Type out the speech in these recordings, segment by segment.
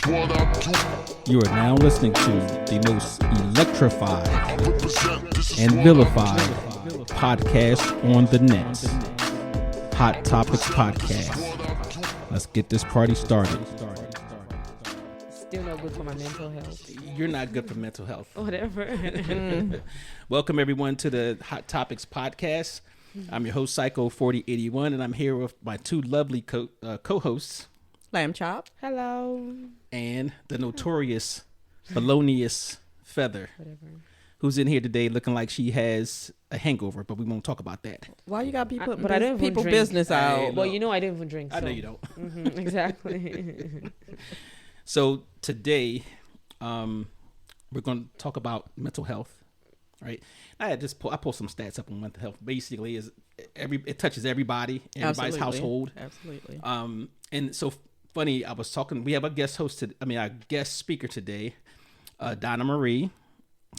You are now listening to the most electrified and vilified podcast on the net, Hot Topix Podcast. Let's get this party started. Still not good for my mental health. You're not good for mental health. Whatever. Welcome everyone to the Hot Topix Podcast. I'm your host, Psycho 4081, and I'm here with my two lovely co-hosts, Lamb Chop. Hello. and the notorious Felonious Feather, who's in here today looking like she has a hangover, but we won't talk about that. Why you gotta be putting but I don't even people drink. business out? Hey, Well, you know I didn't even drink. I so. know you don't. Exactly. So today, we're going to talk about mental health, right? I pulled some stats up on mental health. Basically, it touches everybody's Absolutely. household. Absolutely. And so funny, I was talking. We have a guest our guest speaker today, Donna Marie.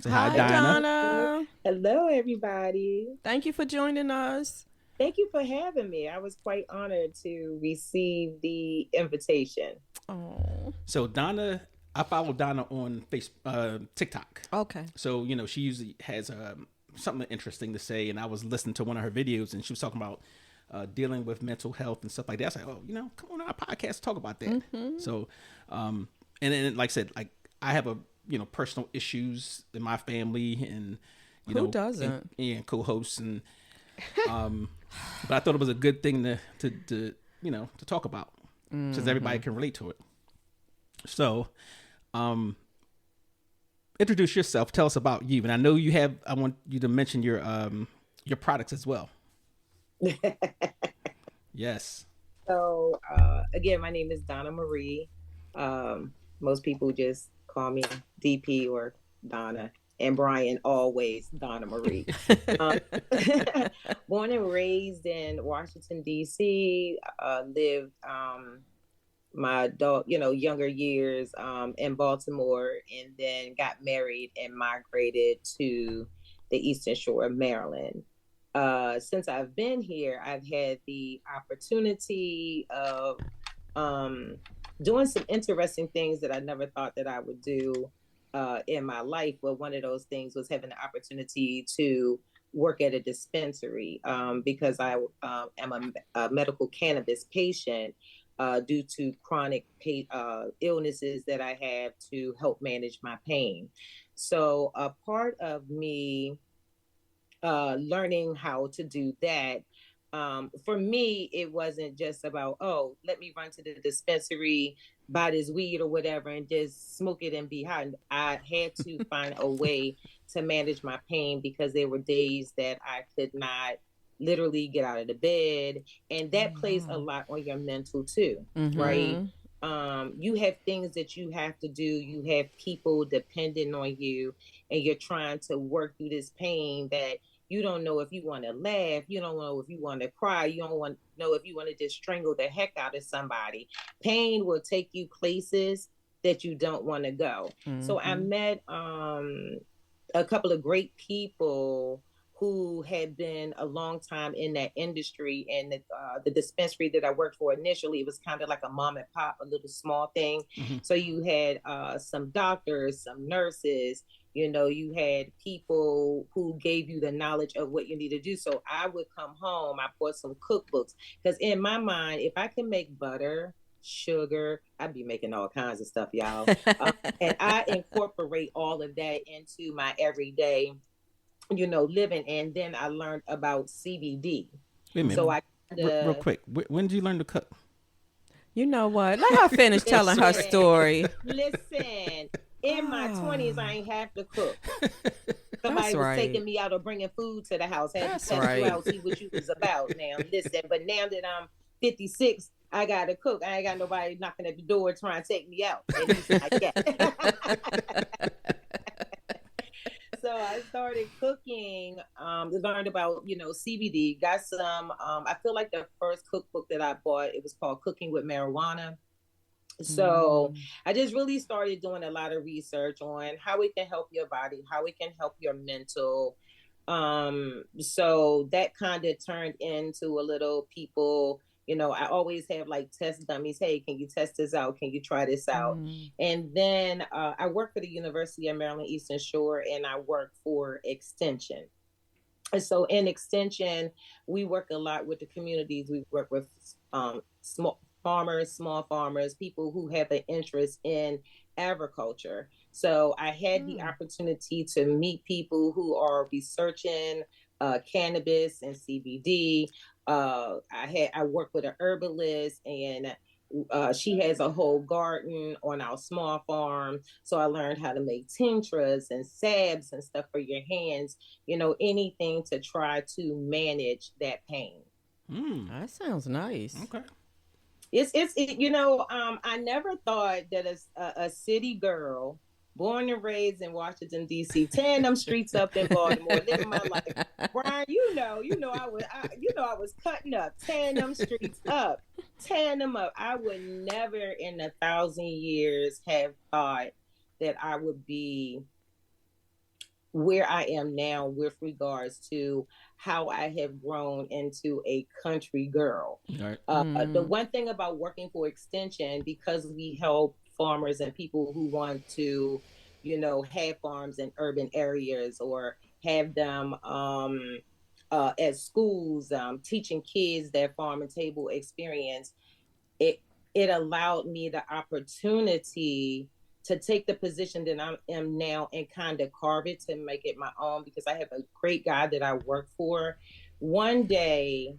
Say hi, Donna. Hello, everybody. Thank you for joining us. Thank you for having me. I was quite honored to receive the invitation. Oh, So Donna, I follow Donna on TikTok. okay. So, she usually has something interesting to say. And I was listening to one of her videos and she was talking about dealing with mental health and stuff like that. I was like, oh, come on our podcast, talk about that. Mm-hmm. So, and then, like I said, like I have personal issues in my family and, Who doesn't? And co-hosts. And, but I thought it was a good thing to talk about because everybody can relate to it. So, introduce yourself. Tell us about you. And I know I want you to mention your products as well. Yes. So, again, my name is Donna Marie. Most people just call me DP or Donna, and Brian always Donna Marie. Born and raised in Washington, D.C., lived my adult, younger years in Baltimore, and then got married and migrated to the Eastern Shore of Maryland. Since I've been here, I've had the opportunity of doing some interesting things that I never thought that I would do in my life. But one of those things was having the opportunity to work at a dispensary because I am a medical cannabis patient due to chronic illnesses that I have to help manage my pain. So a part of me learning how to do that, for me, it wasn't just about, let me run to the dispensary, buy this weed or whatever, and just smoke it and be high. I had to find a way to manage my pain because there were days that I could not literally get out of the bed. And that plays a lot on your mental too, right? You have things that you have to do. You have people depending on you, and you're trying to work through this pain that you don't know if you want to laugh. You don't know if you want to cry. You don't know if you want to just strangle the heck out of somebody. Pain will take you places that you don't want to go. So I met a couple of great people who had been a long time in that industry, and the dispensary that I worked for initially, it was kind of like a mom and pop, a little small thing. So you had some doctors, some nurses, you had people who gave you the knowledge of what you need to do. So I would come home, I bought some cookbooks, because in my mind, if I can make butter, sugar, I'd be making all kinds of stuff, y'all. And I incorporate all of that into my everyday living. And then I learned about CBD. Wait a minute. So I real quick. When did you learn to cook? You know what? Let her finish telling her story. Listen, in my 20s, I ain't have to cook. Somebody was right. taking me out or bringing food to the house. Had That's to test right. you out, see what you was about. Now, listen, but now that I'm 56, I got to cook. I ain't got nobody knocking at the door trying to take me out. At least not yet. So I started cooking, learned about, CBD, got some, I feel like the first cookbook that I bought, it was called Cooking with Marijuana. So I just really started doing a lot of research on how it can help your body, how it can help your mental. So that kind of turned into a little people, I always have like test dummies. Hey, can you test this out? Can you try this out? And then I work for the University of Maryland Eastern Shore, and I work for Extension. And so in Extension, we work a lot with the communities. We work with small farmers, people who have an interest in agriculture. So I had the opportunity to meet people who are researching cannabis and CBD. I work with an herbalist, and she has a whole garden on our small farm. So I learned how to make tinctures and salves and stuff for your hands, anything to try to manage that pain. That sounds nice. Okay. I never thought that a city girl born and raised in Washington, D.C., tearing them streets up in Baltimore, living my life. Brian, I was cutting up, tearing them streets up, tearing them up. I would never in 1,000 years have thought that I would be where I am now with regards to how I have grown into a country girl. Right. The one thing about working for Extension, because we help farmers and people who want to, have farms in urban areas or have them at schools, teaching kids that farm and table experience, it allowed me the opportunity to take the position that I am now and kind of carve it to make it my own, because I have a great guy that I work for. One day,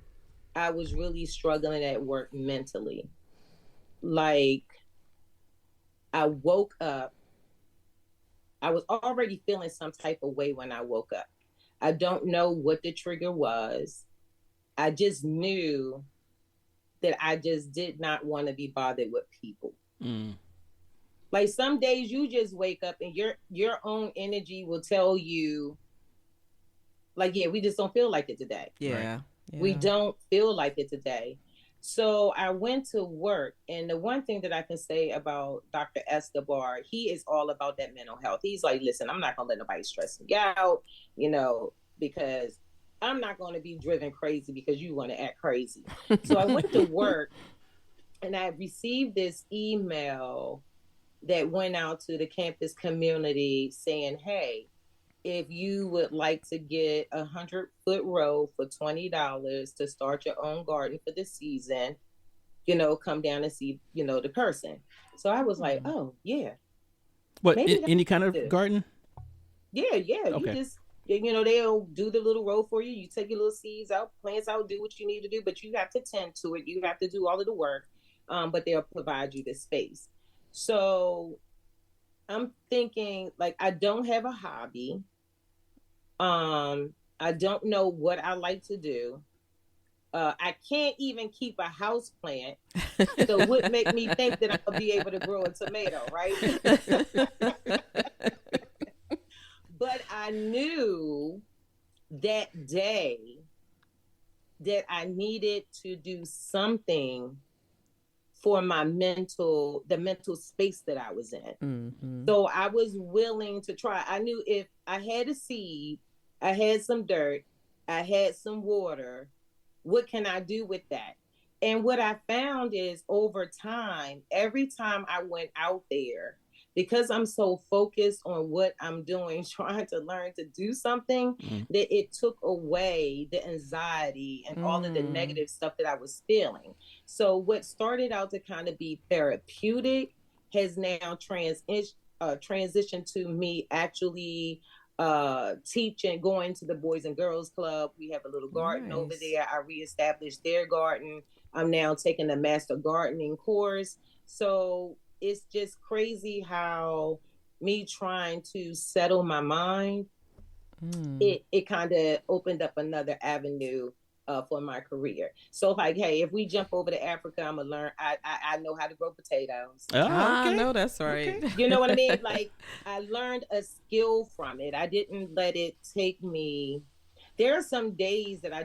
I was really struggling at work mentally. Like, I woke up, I was already feeling some type of way when I woke up. I don't know what the trigger was. I just knew that I just did not want to be bothered with people. Like, some days you just wake up and your own energy will tell you, like, yeah, we just don't feel like it today. Yeah. Right. We don't feel like it today. So I went to work, and the one thing that I can say about Dr. Escobar, he is all about that mental health. He's like, listen, I'm not going to let nobody stress me out, because I'm not going to be driven crazy because you want to act crazy. So I went to work, and I received this email that went out to the campus community saying, hey, if you would like to get 100-foot row for $20 to start your own garden for the season, come down and see, the person. So I was like, oh, yeah. What, any kind of garden? Yeah. Okay. You just, they'll do the little row for you. You take your little seeds out, plants out, do what you need to do, but you have to tend to it. You have to do all of the work, but they'll provide you the space. So I'm thinking, like, I don't have a hobby. I don't know what I like to do. I can't even keep a house plant. So what make me think that I'm gonna be able to grow a tomato, right? But I knew that day that I needed to do something for the mental space that I was in. So I was willing to try. I knew if I had a seed, I had some dirt, I had some water, what can I do with that? And what I found is, over time, every time I went out there, because I'm so focused on what I'm doing, trying to learn to do something, that it took away the anxiety and all of the negative stuff that I was feeling. So what started out to kind of be therapeutic has now transitioned to me actually teaching, going to the Boys and Girls Club. We have a little garden over there. I reestablished their garden. I'm now taking a master gardening course. So it's just crazy how me trying to settle my mind, it kind of opened up another avenue for my career. So like, hey, if we jump over to Africa, I'm gonna learn. I know how to grow potatoes. Oh, okay. I know that's right. Okay. You know what I mean? Like, I learned a skill from it. I didn't let it take me. There are some days that I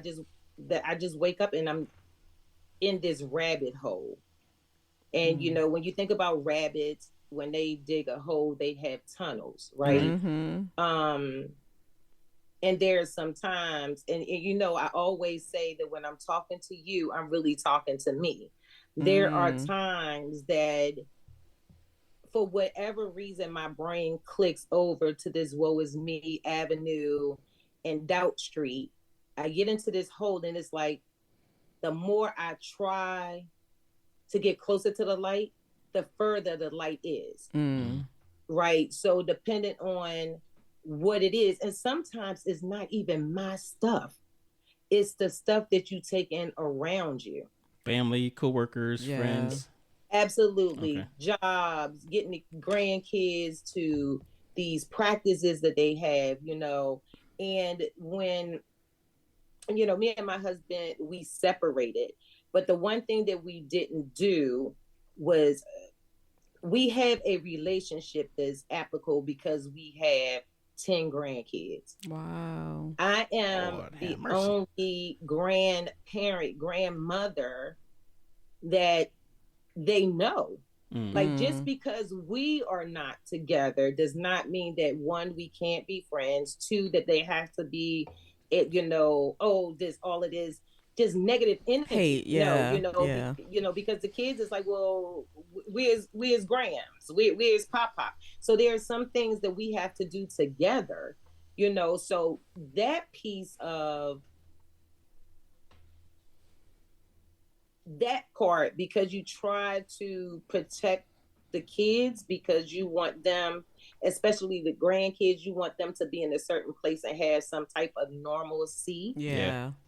just wake up and I'm in this rabbit hole. And when you think about rabbits, when they dig a hole, they have tunnels, right? And there's some times, and I always say that when I'm talking to you, I'm really talking to me. There are times that for whatever reason, my brain clicks over to this woe is me avenue and Doubt Street. I get into this hole, and it's like the more I try to get closer to the light, the further the light is. Right? So depending on what it is, and sometimes it's not even my stuff. It's the stuff that you take in around you. Family, coworkers, friends. Absolutely. Okay. Jobs, getting the grandkids to these practices that they have, and when, me and my husband, we separated. But the one thing that we didn't do was we have a relationship that's applicable because we have 10 grandkids. Wow. I am the only grandmother that they know. Like, just because we are not together does not mean that, one, we can't be friends, two, that they have to be, this all it is, just negative energy. Because the kids is like, well, we as grams, we as pop. So there are some things that we have to do together, so that piece of that part, because you try to protect the kids, because you want them, especially the grandkids, you want them to be in a certain place and have some type of normalcy.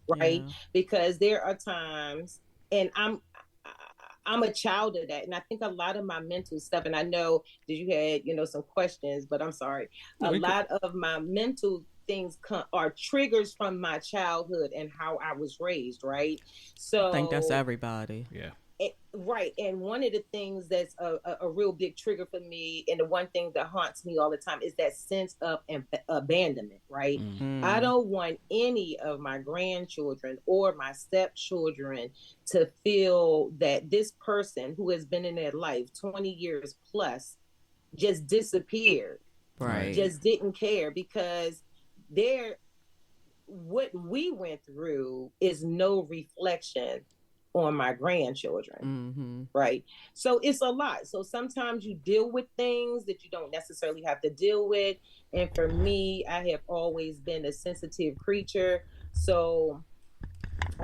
Right? Yeah. Because there are times, and I'm a child of that, and I think a lot of my mental stuff, and I know that you had some questions, but I'm sorry, lot of my mental things are triggers from my childhood and how I was raised, right? So I think that's everybody. Yeah. Right. And one of the things that's a real big trigger for me, and the one thing that haunts me all the time, is that sense of abandonment, right? I don't want any of my grandchildren or my stepchildren to feel that this person who has been in their life 20 years plus just disappeared. Right. Just didn't care, because what we went through is no reflection on my grandchildren. Right? So it's a lot. So sometimes you deal with things that you don't necessarily have to deal with. And for me, I have always been a sensitive creature. So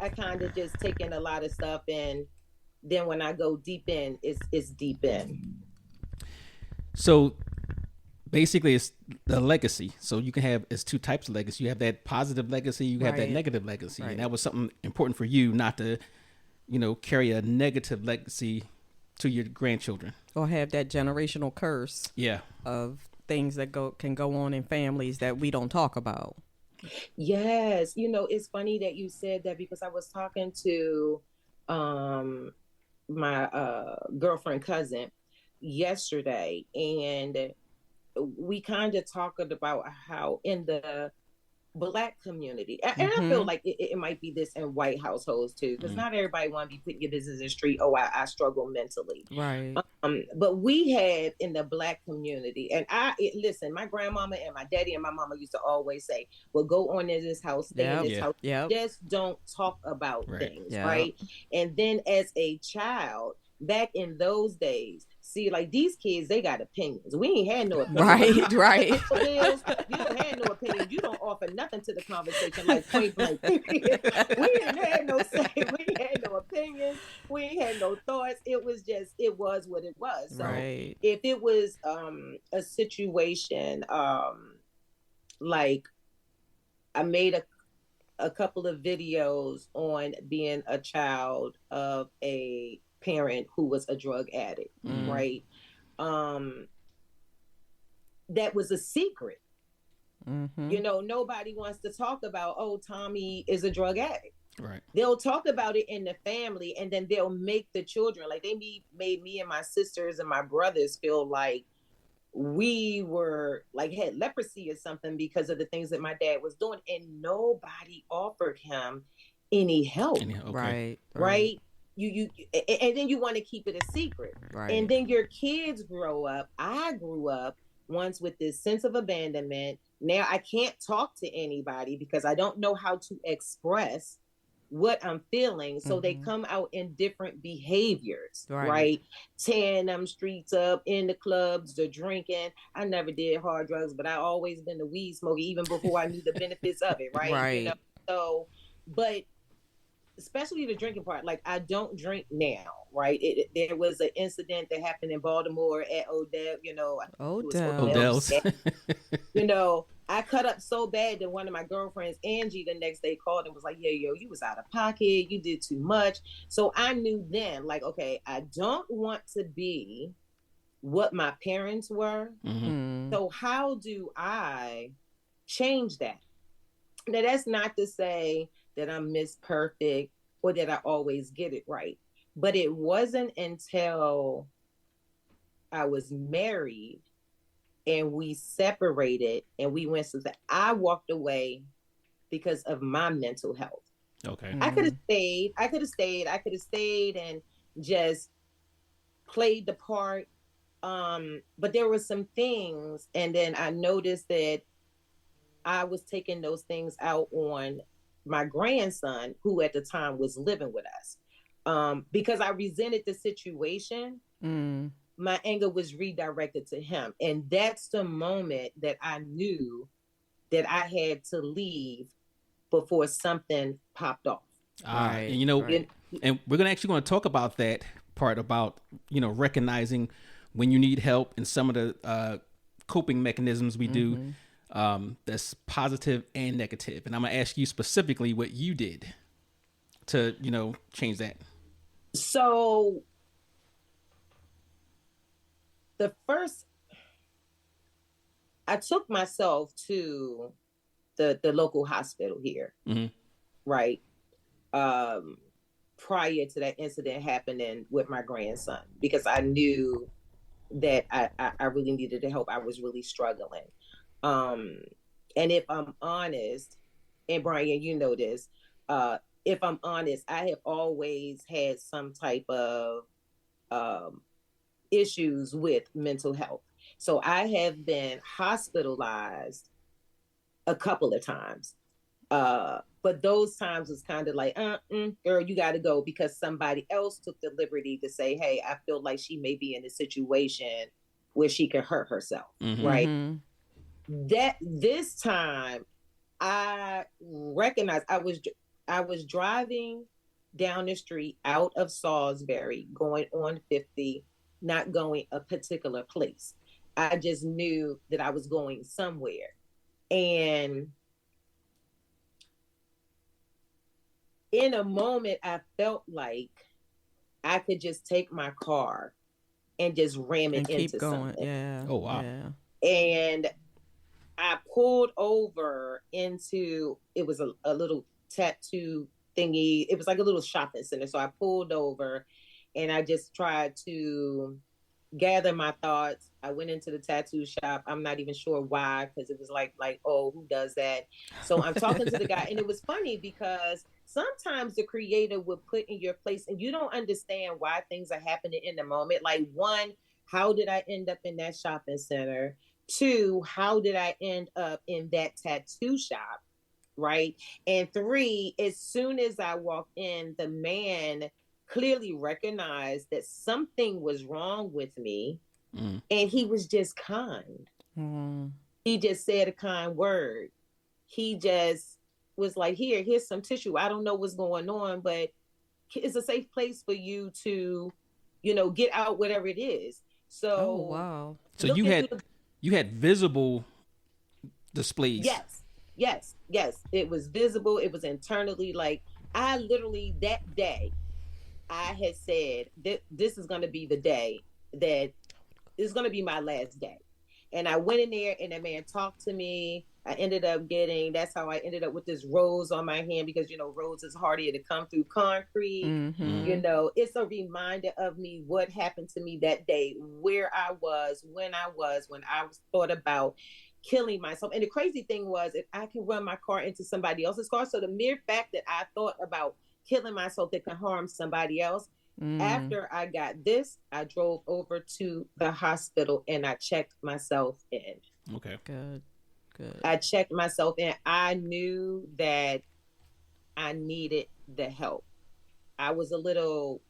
I kind of just take in a lot of stuff, and then when I go deep in, it's deep in. So basically, it's the legacy. So you can have, it's two types of legacy. You have that positive legacy, you have that negative legacy. And that was something important for you, not to, carry a negative legacy to your grandchildren. Or have that generational curse of things that can go on in families that we don't talk about. Yes. It's funny that you said that, because I was talking to my girlfriend cousin yesterday, and we kind of talked about how in the Black community, and I feel like it might be this in white households too, because not everybody want to be putting your business in the street. Oh, I struggle mentally. Right. But we have in the Black community, and listen, my grandmama and my daddy and my mama used to always say, well, go on in this house, stay in this house. Just don't talk about things, right? And then as a child, back in those days, see, like, these kids, they got opinions. We ain't had no opinions. Right. You don't have no opinions. You don't offer nothing to the conversation, like point blank. We didn't have no say. We ain't had no opinions. We ain't had no thoughts. It was what it was. So if it was a situation, like, I made a couple of videos on being a child of a parent who was a drug addict, right? That was a secret. Nobody wants to talk about, oh, Tommy is a drug addict. Right. They'll talk about it in the family, and then they'll make the children, like, they made me and my sisters and my brothers feel like we were like had leprosy or something because of the things that my dad was doing, and nobody offered him any help. Right. You and then you want to keep it a secret, and then your kids grow up. I grew up once with this sense of abandonment, Now I can't talk to anybody because I don't know how to express what I'm feeling. So they come out in different behaviors, right? Tearing them streets up, in the clubs, the drinking. I never did hard drugs, but I always been the weed smoker even before I knew the benefits of it, right? You know, so, but especially the drinking part, like I don't drink now, right? There was an incident that happened in Baltimore at Odell, you know. Odell's. You know, I cut up so bad that one of my girlfriends, Angie, the next day called and was like, yeah, yo, you was out of pocket. You did too much. So I knew then, like, okay, I don't want to be what my parents were. So how do I change that? Now, that's not to say that I'm Miss Perfect or that I always get it right. But it wasn't until I was married and we separated and we went to I walked away because of my mental health. Okay. I could have stayed and just played the part. But there were some things, and then I noticed that I was taking those things out on my grandson, who at the time was living with us. Because I resented the situation, my anger was redirected to him. And that's the moment that I knew that I had to leave before something popped off. And you know, and we're going to talk about that part about, you know, recognizing when you need help and some of the coping mechanisms we do. That's positive and negative. And I'm going to ask you specifically what you did to, you know, change that. So I took myself to the local hospital here, right? Prior to that incident happening with my grandson, because I knew that I really needed the help. I was really struggling. And if I'm honest, and Brian, you know this, if I'm honest, I have always had some type of issues with mental health. So I have been hospitalized a couple of times. But those times was kind of like, girl, you got to go, because somebody else took the liberty to say, hey, I feel like she may be in a situation where she can hurt herself, right? That this time I recognized I was driving down the street out of Salisbury, going on 50, not going a particular place. I just knew that I was going somewhere. And in a moment, I felt like I could just take my car and just ram it into something. Yeah. Oh, wow. Yeah. And I pulled over into, it was a little tattoo thingy. It was like a little shopping center. So I pulled over and I just tried to gather my thoughts. I went into the tattoo shop. I'm not even sure why, because it was like, oh, who does that? So I'm talking to the guy, and it was funny because sometimes the creator would put in your place and you don't understand why things are happening in the moment. Like, one, how did I end up in that shopping center? Two, how did I end up in that tattoo shop? Right. And three, as soon as I walked in, the man clearly recognized that something was wrong with me, and he was just kind. He just said a kind word. He just was like, here's some tissue. I don't know what's going on, but it's a safe place for you to, you know, get out whatever it is. So, wow. So you had visible displays. Yes. It was visible. It was internally. Like, I literally that day, I had said that this is going to be the day that is going to be my last day. And I went in there and that man talked to me. I ended up that's how I ended up with this rose on my hand, because, you know, rose is harder to come through concrete. You know, it's a reminder of me, what happened to me that day, where I was, when I was thought about killing myself. And the crazy thing was, if I can run my car into somebody else's car. So the mere fact that I thought about killing myself that can harm somebody else. After I got this, I drove over to the hospital and I checked myself in. Okay. Good. Good. I checked myself and I knew that I needed the help. I was a little,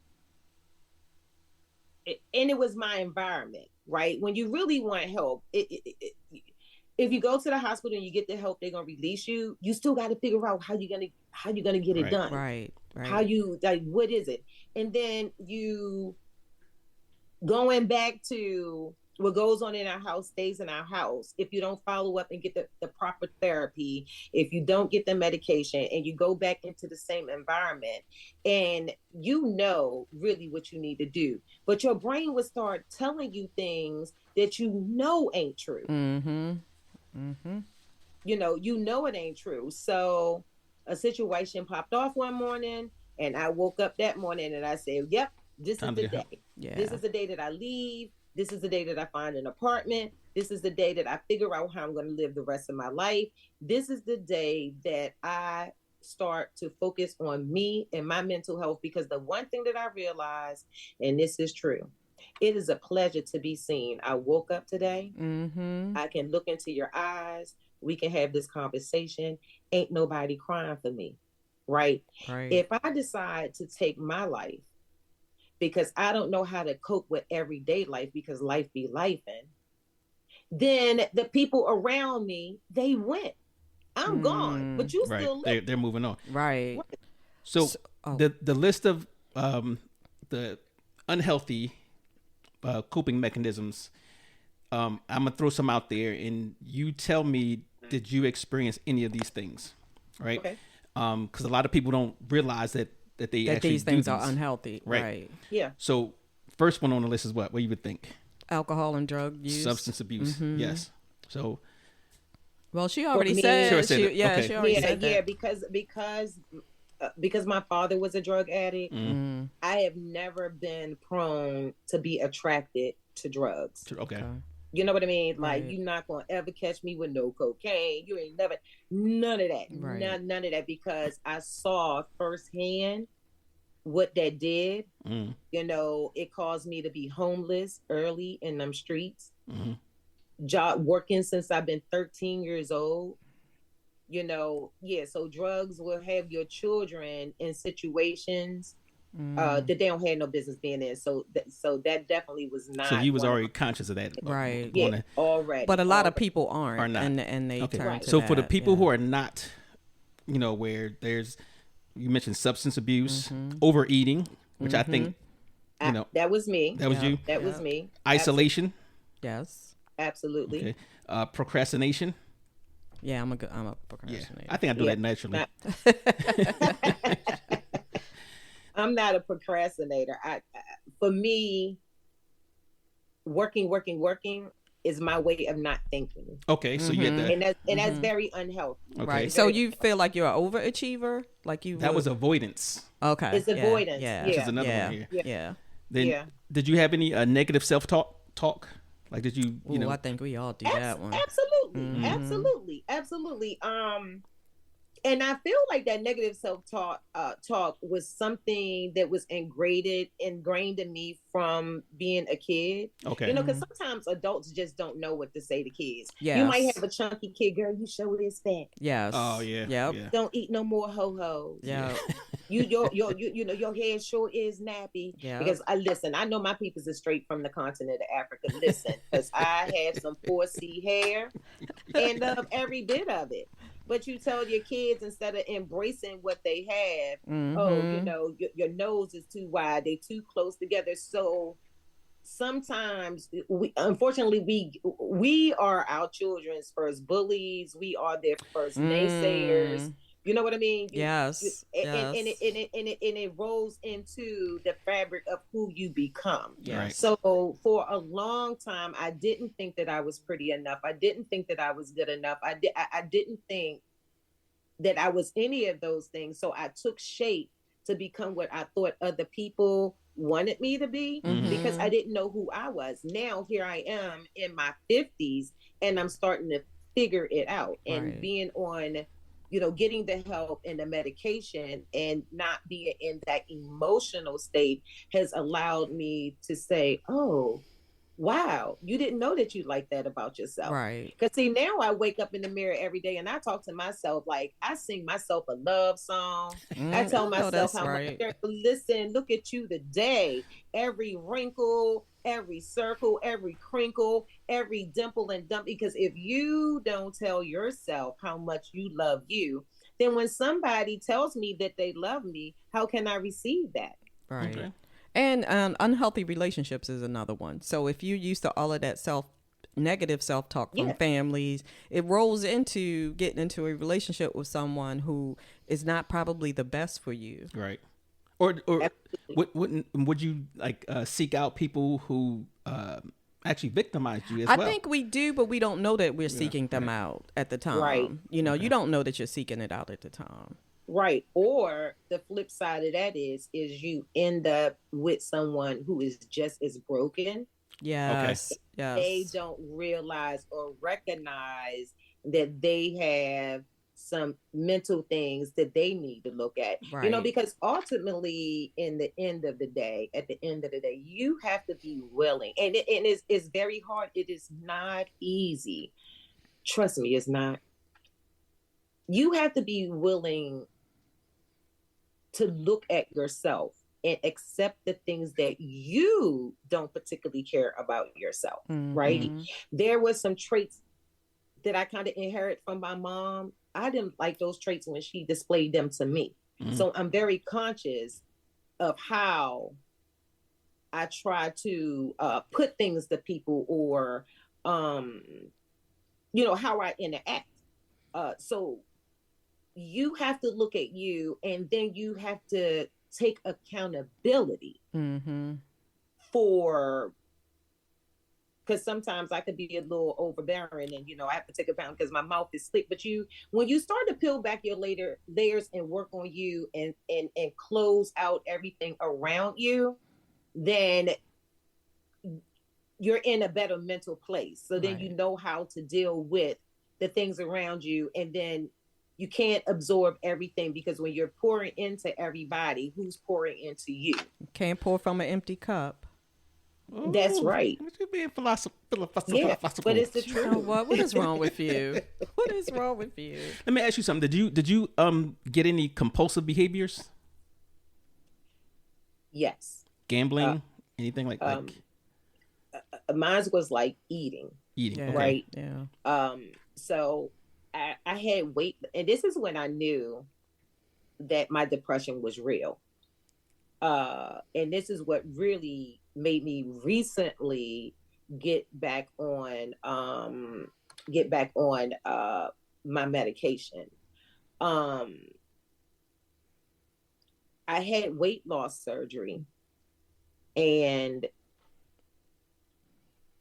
and it was my environment, right? When you really want help, if you go to the hospital and you get the help, they're gonna release you. You still got to figure out how you're gonna get it done. Right. How you what is it? And then you going back to what goes on in our house stays in our house. If you don't follow up and get the proper therapy, if you don't get the medication and you go back into the same environment and you know really what you need to do, but your brain will start telling you things that you know ain't true. You know it ain't true. So a situation popped off one morning and I woke up that morning and I said, yep, this is the day. Yeah. This is the day that I leave. This is the day that I find an apartment. This is the day that I figure out how I'm going to live the rest of my life. This is the day that I start to focus on me and my mental health, because the one thing that I realized, and this is true, it is a pleasure to be seen. I woke up today. I can look into your eyes. We can have this conversation. Ain't nobody crying for me, right? If I decide to take my life because I don't know how to cope with everyday life because life be lifing, then the people around me, they went. I'm gone, but you still live. They're moving on. Right. So the list of the unhealthy coping mechanisms, I'm gonna throw some out there, and you tell me, did you experience any of these things? Right? Okay. Because a lot of people don't realize that they actually these things do are unhealthy. Right. Yeah. So first one on the list is what you would think? Alcohol and drug use. Substance abuse. Yes. So. Well, she already said. She already said that. Yeah, because my father was a drug addict, I have never been prone to be attracted to drugs. Okay. You know what I mean? Like, you're not going to ever catch me with no cocaine. You ain't never, none of that. Right. None of that, because I saw firsthand what that did. You know, it caused me to be homeless early in them streets. Job working since I've been 13 years old. You know, so drugs will have your children in situations that they don't have no business being in. So that definitely was not. So you was already conscious of that, right? Yeah, already. But a lot of people are not, and they turn to that. For the people who are not, you know, where there's, you mentioned substance abuse, overeating, which I think, you know, that was me. That was you. That was me. Isolation. Yes. Absolutely. Okay. Procrastination. Yeah, I'm a procrastinator. Yeah, I think I do that naturally. I'm not a procrastinator. For me, working is my way of not thinking. Okay, so you had that, and that's very unhealthy. Okay. Right. So you feel like you're an overachiever, like you. That was avoidance. Okay. It's avoidance. Yeah. Which is another one here. Yeah. Then, did you have any negative self-talk? Like, did you? You know? I think we all do that one. Absolutely. And I feel like that negative self-talk talk was something that was ingrained in me from being a kid. Okay. You know, because sometimes adults just don't know what to say to kids. Yes. You might have a chunky kid, girl, you show this fat. Yes. Oh yeah. Yep. Yeah. Don't eat no more ho-hos. Yeah. Your hair sure is nappy. Yeah. Because I know my people's are straight from the continent of Africa. Listen, because I had some 4C hair and love every bit of it. But you tell your kids, instead of embracing what they have, oh, you know, your nose is too wide, they too close together. So sometimes we are our children's first bullies. We are their first naysayers. You know what I mean? Yes. And it rolls into the fabric of who you become. Yes. Right. So for a long time, I didn't think that I was pretty enough. I didn't think that I was good enough. I didn't think that I was any of those things. So I took shape to become what I thought other people wanted me to be, because I didn't know who I was. Now here I am in my 50s and I'm starting to figure it out, and being on, you know, getting the help and the medication and not being in that emotional state has allowed me to say, oh, wow, you didn't know that you like that about yourself. Right. Because see, now I wake up in the mirror every day and I talk to myself, like I sing myself a love song. I tell myself how much, listen, look at you today. Every wrinkle, every circle, every crinkle, every dimple and dump. Because if you don't tell yourself how much you love you, then when somebody tells me that they love me, how can I receive that? Right. Okay. And unhealthy relationships is another one. So if you're used to all of that negative self-talk from families, it rolls into getting into a relationship with someone who is not probably the best for you. Right. Or would you like seek out people who actually victimized you as well? I think we do, but we don't know that we're seeking them out at the time. Right. You know, you don't know that you're seeking it out at the time. Right. Or the flip side of that is you end up with someone who is just as broken. Yes. Okay. Yes. They don't realize or recognize that they have some mental things that they need to look at. Right. You know, because ultimately at the end of the day, you have to be willing. And it's very hard. It is not easy. Trust me, it's not. You have to be willing to look at yourself and accept the things that you don't particularly care about yourself, right? There was some traits that I kind of inherit from my mom. I didn't like those traits when she displayed them to me. So I'm very conscious of how I try to put things to people or, you know, how I interact. So you have to look at you, and then you have to take accountability for, because sometimes I could be a little overbearing and, you know, I have to take account because my mouth is slick. But when you start to peel back your layers and work on you and close out everything around you, then you're in a better mental place. So then you know how to deal with the things around you, and then you can't absorb everything, because when you're pouring into everybody, who's pouring into you? Can't pour from an empty cup. Ooh, that's right. You're being philosophical. But it's the truth. You know what is wrong with you? What is wrong with you? Let me ask you something. Did you get any compulsive behaviors? Yes. Gambling? Anything like mine was like eating. Right? Yeah. So I had weight, and this is when I knew that my depression was real. And this is what really made me recently get back on my medication. I had weight loss surgery, and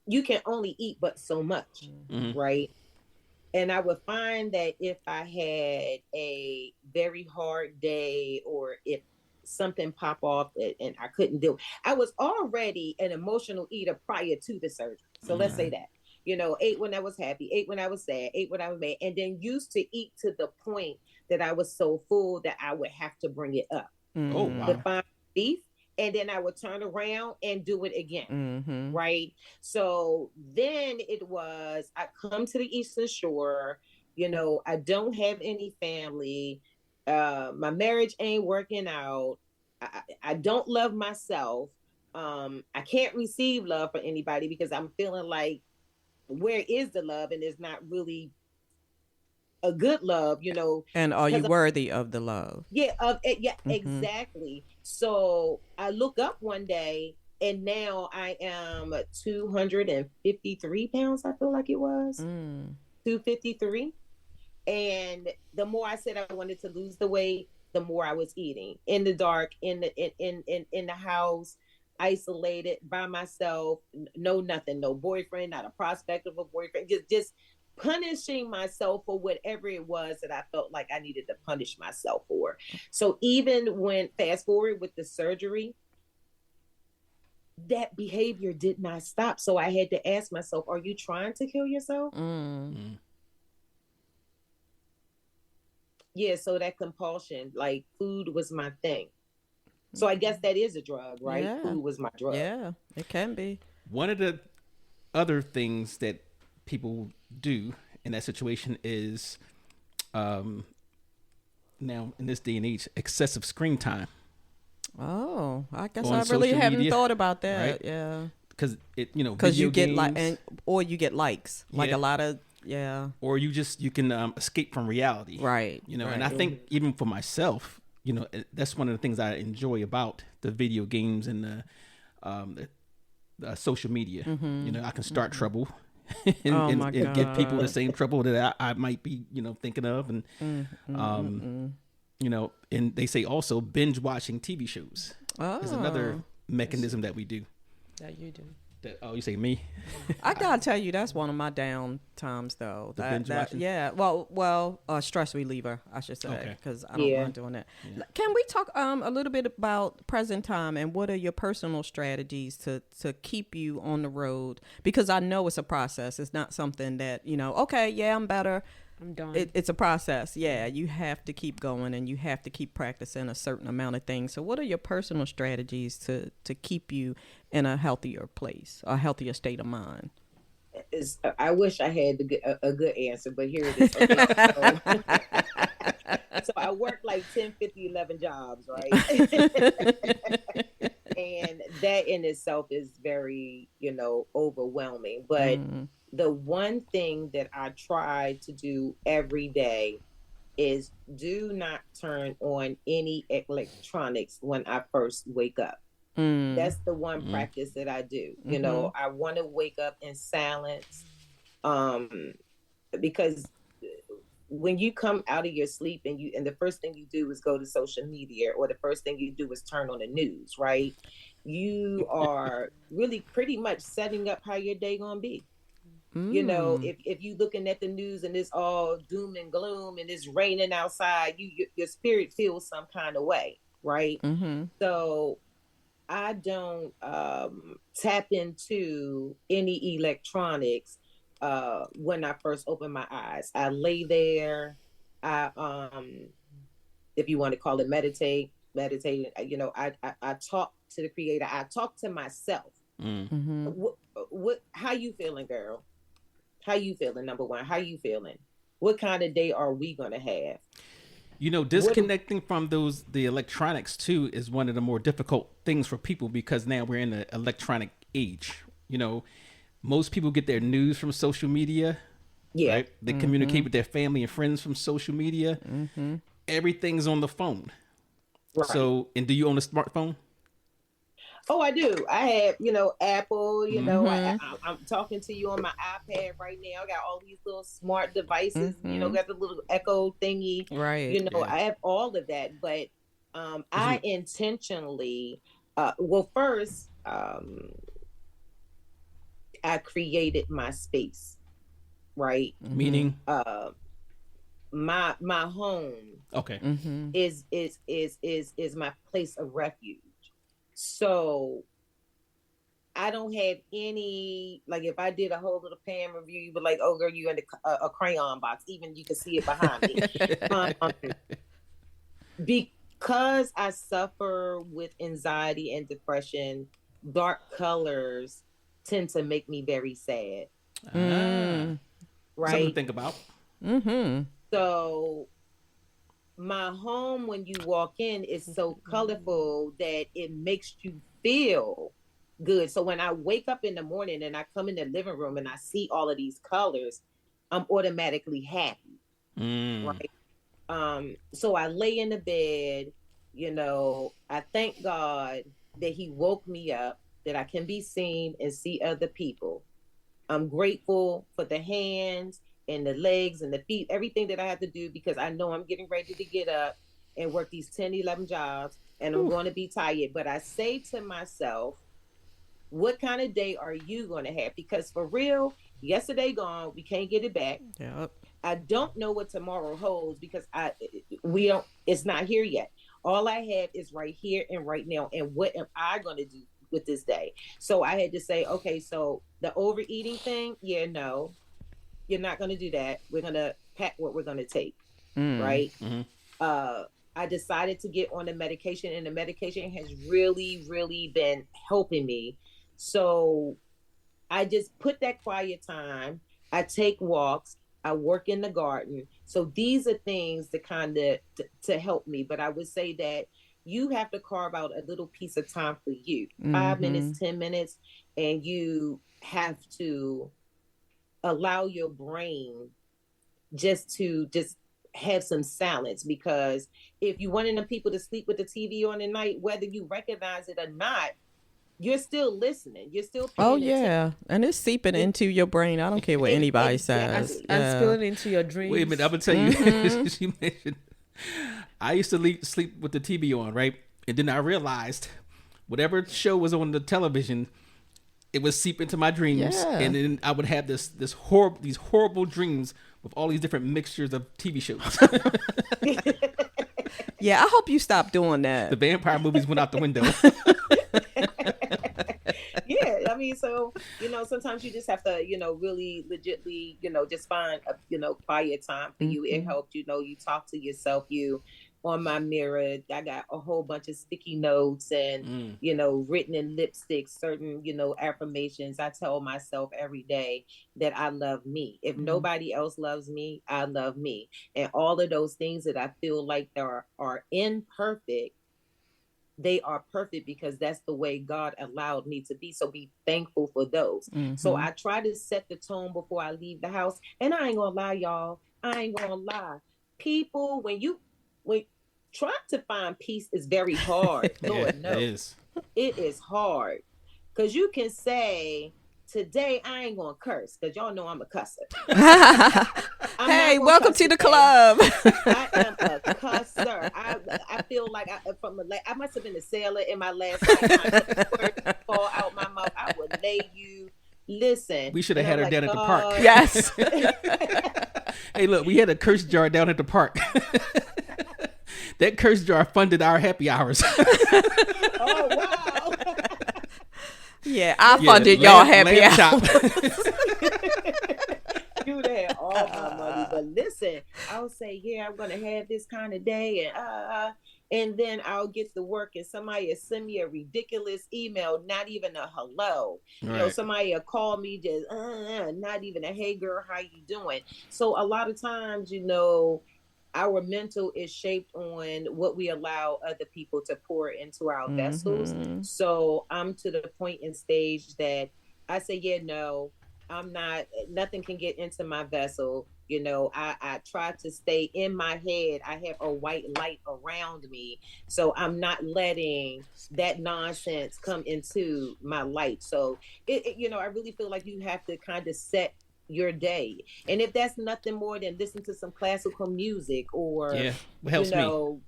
you can only eat but so much, right? And I would find that if I had a very hard day, or if something pop off and I couldn't do, I was already an emotional eater prior to the surgery. So let's say that, you know, ate when I was happy, ate when I was sad, ate when I was mad, and then used to eat to the point that I was so full that I would have to bring it up. Oh, wow. To find beef. And then I would turn around and do it again, right? So then it was, I come to the Eastern Shore, you know, I don't have any family, my marriage ain't working out, I don't love myself, I can't receive love from anybody because I'm feeling like, where is the love? And it's not really a good love, you know. And are you worthy of the love? Yeah, exactly. So I look up one day, and now I am 253 pounds, I feel like it was. 253. And the more I said I wanted to lose the weight, the more I was eating in the dark, in the house, isolated by myself, no nothing, no boyfriend, not a prospect of a boyfriend, just punishing myself for whatever it was that I felt like I needed to punish myself for. So even when, fast forward with the surgery, that behavior did not stop. So I had to ask myself, are you trying to kill yourself? Yeah, so that compulsion, like food was my thing. So I guess that is a drug, right? Yeah. Food was my drug. Yeah, it can be. One of the other things that people do in that situation is, now in this day and age, excessive screen time. Oh, I guess On I really social haven't media, thought about that. right? Yeah, Because because you get games, or you get likes, like Yeah. a lot of or you can escape from reality, right. And right. I think even for myself, that's one of the things I enjoy about the video games and the social media. I can start trouble and, Oh my and get people the God. same trouble that I might be thinking of, and and they say also binge watching TV shows is another mechanism that we do. That you do. You say me? I gotta tell you, that's one of my down times, though. The binge watching? Yeah. Well, stress reliever, I should say, Okay. because I don't mind doing that. Yeah. Can we talk a little bit about present time and what are your personal strategies to keep you on the road? Because I know it's a process. It's not something that okay, yeah, I'm better. I'm done. It's a process. Yeah, you have to keep going and you have to keep practicing a certain amount of things. So what are your personal strategies to keep you in a healthier place, a healthier state of mind? I wish I had a good answer, but here it is. Okay, so I work like 10, 50, 11 jobs, right? And that in itself is very, overwhelming. But the one thing that I try to do every day is do not turn on any electronics when I first wake up. That's the one practice that I do. I want to wake up in silence, because when you come out of your sleep and the first thing you do is go to social media, or the first thing you do is turn on the news, right? You are really pretty much setting up how your day gonna be. If you looking at the news and it's all doom and gloom and it's raining outside, your spirit feels some kind of way, right? So I don't tap into any electronics when I first open my eyes. I lay there. I if you want to call it meditating. I talk to the Creator. I talk to myself. How you feeling, girl? How you feeling? Number one, how you feeling? What kind of day are we gonna have? Disconnecting from the electronics too is one of the more difficult things for people, because now we're in an electronic age. Most people get their news from social media. Yeah. Right? They communicate with their family and friends from social media. Everything's on the phone. Right. So, and do you own a smartphone? Oh, I do. I have, Apple, I'm talking to you on my iPad right now. I got all these little smart devices, got the little Echo thingy. Right. I have all of that. But I intentionally, first, I created my space, right? Meaning? My home Okay. is my place of refuge. So I don't have any, like, if I did a whole little Pam review, you would like, oh girl, you in a crayon box. Even you can see it behind me. Because I suffer with anxiety and depression, dark colors tend to make me very sad. Right? Something to think about. So my home, when you walk in, is so colorful that it makes you feel good. So when I wake up in the morning and I come in the living room and I see all of these colors, I'm automatically happy. Right? So I lay in the bed, I thank God that He woke me up, that I can be seen and see other people. I'm grateful for the hands and the legs and the feet, everything that I have to do, because I know I'm getting ready to get up and work these 10, 11 jobs, and I'm going to be tired. But I say to myself, what kind of day are you going to have? Because for real, yesterday gone, we can't get it back. Yep. I don't know what tomorrow holds, because it's not here yet. All I have is right here and right now. And what am I going to do with this day? So I had to say, okay, so the overeating thing, no, you're not going to do that. We're going to pack what we're going to take. Right. I decided to get on the medication, and the medication has really, really been helping me. So I just put that quiet time. I take walks. I work in the garden. So these are things to kind of to help me. But I would say that you have to carve out a little piece of time for you, 5 minutes, 10 minutes, and you have to allow your brain just have some silence, because if you wanting the people to sleep with the TV on at night, whether you recognize it or not, you're still listening. You're still paying attention. And it's seeping into your brain. I don't care what anybody says. And spilling into your dreams. Wait a minute, I'm gonna tell you. She mentioned I used to sleep with the TV on, right? And then I realized whatever show was on the television, it would seep into my dreams, and then I would have these horrible dreams with all these different mixtures of TV shows. Yeah, I hope you stop doing that. The vampire movies went out the window. Yeah, I mean, so, sometimes you just have to, really legitly, just find a, quiet time for you. It helped, you talk to yourself. On my mirror, I got a whole bunch of sticky notes and, written in lipstick, certain, affirmations. I tell myself every day that I love me. If nobody else loves me, I love me. And all of those things that I feel like are imperfect, they are perfect because that's the way God allowed me to be. So be thankful for those. So I try to set the tone before I leave the house. And I ain't gonna lie, y'all. People, when trying to find peace is very hard. Lord knows. It is hard. Because you can say, today I ain't gonna curse, because y'all know I'm a cusser. Hey, welcome to the club. I am a cusser. I feel like I must have been a sailor in my last lifetime. Word fall out my mouth, I would lay you. Listen. We should have had her down at the park. Yes. Hey, look, we had a curse jar down at the park. That curse jar funded our happy hours. Oh, wow. Yeah, I funded y'all happy hours. You had all my money, but listen, I'll say, I'm gonna have this kind of day, and then I'll get to work, and somebody will send me a ridiculous email, not even a hello. Right. Somebody will call me just not even a hey girl, how you doing? So a lot of times, our mental is shaped on what we allow other people to pour into our vessels. So I'm to the point and stage that I say, no, I'm not, nothing can get into my vessel. I try to stay in my head. I have a white light around me. So I'm not letting that nonsense come into my light. So, I really feel like you have to kind of set your day, and if that's nothing more than listen to some classical music or helps me.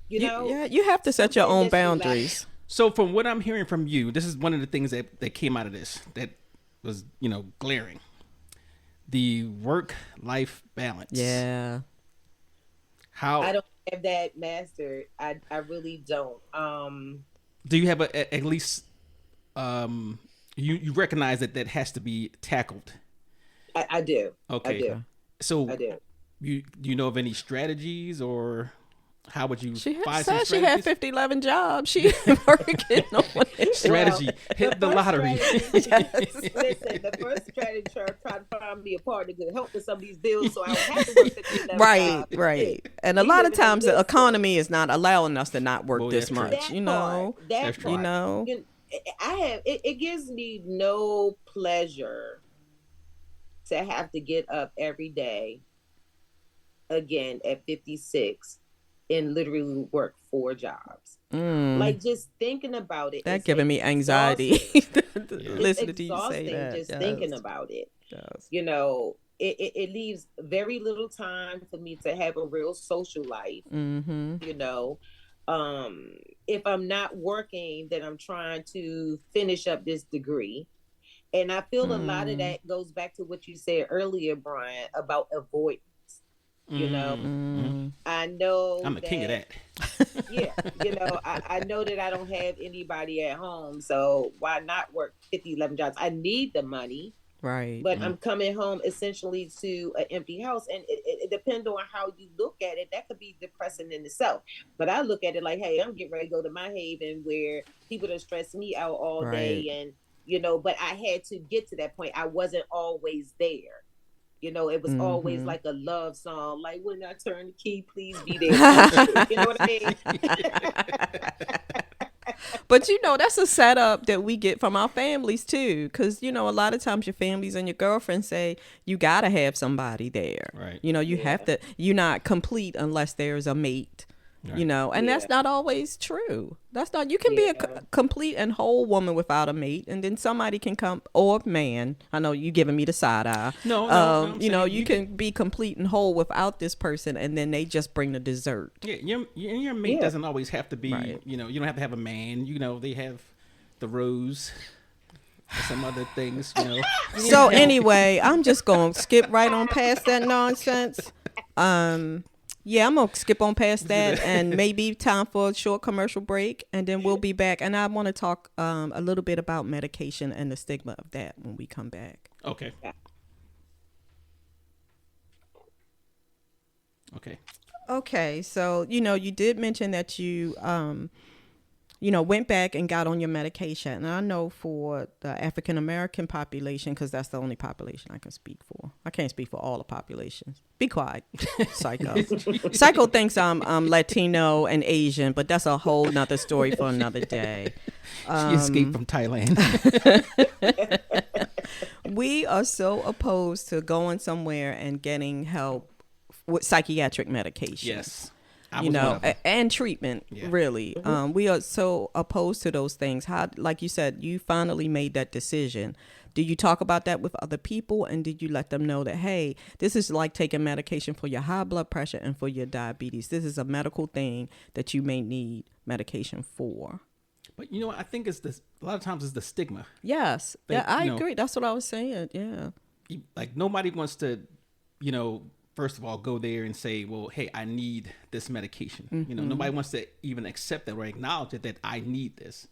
You have to set your own boundaries. So from what I'm hearing from you, this is one of the things that came out of this that was glaring: the work-life balance. How I don't have that mastered. I really don't. Do you have at least you recognize that has to be tackled? I do. Okay. I do. So I do. Do you know of any strategies, or how would you find some She strategies? had 50-11 jobs. She working on it. Strategy. Hit the lottery. Listen, the first strategy, try to find me a partner to help with some of these bills, so I don't have to work 50-11 jobs. Right. And a lot of times the economy is not allowing us to not work this much. That's true. It gives me no pleasure to have to get up every day again at 56 and literally work 4 jobs. Like, just thinking about it, that's giving me anxiety. Listening to you say that, just thinking about it. It leaves very little time for me to have a real social life. If I'm not working, then I'm trying to finish up this degree. And I feel a lot of that goes back to what you said earlier, Brian, about avoidance. I know I'm a king of that. I know that I don't have anybody at home, so why not work 50-11 jobs? I need the money, right? But I'm coming home essentially to an empty house, and it depends on how you look at it. That could be depressing in itself, but I look at it like, hey, I'm getting ready to go to my haven where people are stressing me out all day, and but I had to get to that point. I wasn't always there. It was always like a love song, like when I turn the key, please be there. You know what I mean? But that's a setup that we get from our families too, because a lot of times your families and your girlfriends say you gotta have somebody there. Right. You have to. You're not complete unless there's a mate. Right. And that's not always true. That's not. You can be a complete and whole woman without a mate, and then somebody can come, or man. I know you giving me the side eye. No. You can be complete and whole without this person, and then they just bring the dessert. Yeah, your mate doesn't always have to be. Right. You don't have to have a man. They have the rose. Some other things. So anyway, I'm just gonna skip right on past that nonsense. Yeah, I'm going to skip on past that, and maybe time for a short commercial break, and then we'll be back. And I want to talk a little bit about medication and the stigma of that when we come back. Okay. Okay, so, you did mention that you went back and got on your medication. And I know for the African-American population, because that's the only population I can speak for. I can't speak for all the populations. Be quiet, Psycho. Psycho thinks I'm Latino and Asian, but that's a whole nother story for another day. She escaped from Thailand. We are so opposed to going somewhere and getting help with psychiatric medication. Yes. And treatment, really. Mm-hmm. We are so opposed to those things. How, like you said, you finally made that decision. Do you talk about that with other people? And did you let them know that, hey, this is like taking medication for your high blood pressure and for your diabetes. This is a medical thing that you may need medication for. But, I think a lot of times it's the stigma. Yes. I agree. That's what I was saying. Yeah. Like, nobody wants to, first of all, go there and say, well, hey, I need this medication. Mm-hmm. Nobody wants to even accept that or acknowledge it, that I need this.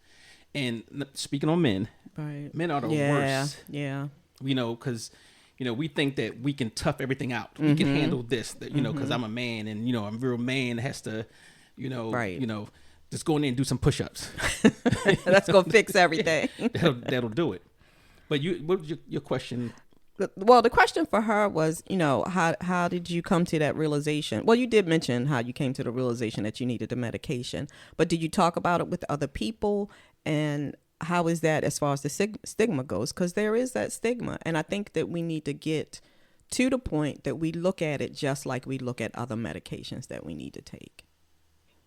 And speaking on men, right. Men are the worst. Yeah. Because, we think that we can tough everything out. We can handle this, because I'm a man, and, a real man has to, just go in there and do some push-ups. That's going to fix everything. That'll do it. But what was your question? Well, the question for her was, how did you come to that realization? Well, you did mention how you came to the realization that you needed the medication, but did you talk about it with other people? And how is that as far as the stigma goes? Because there is that stigma. And I think that we need to get to the point that we look at it just like we look at other medications that we need to take.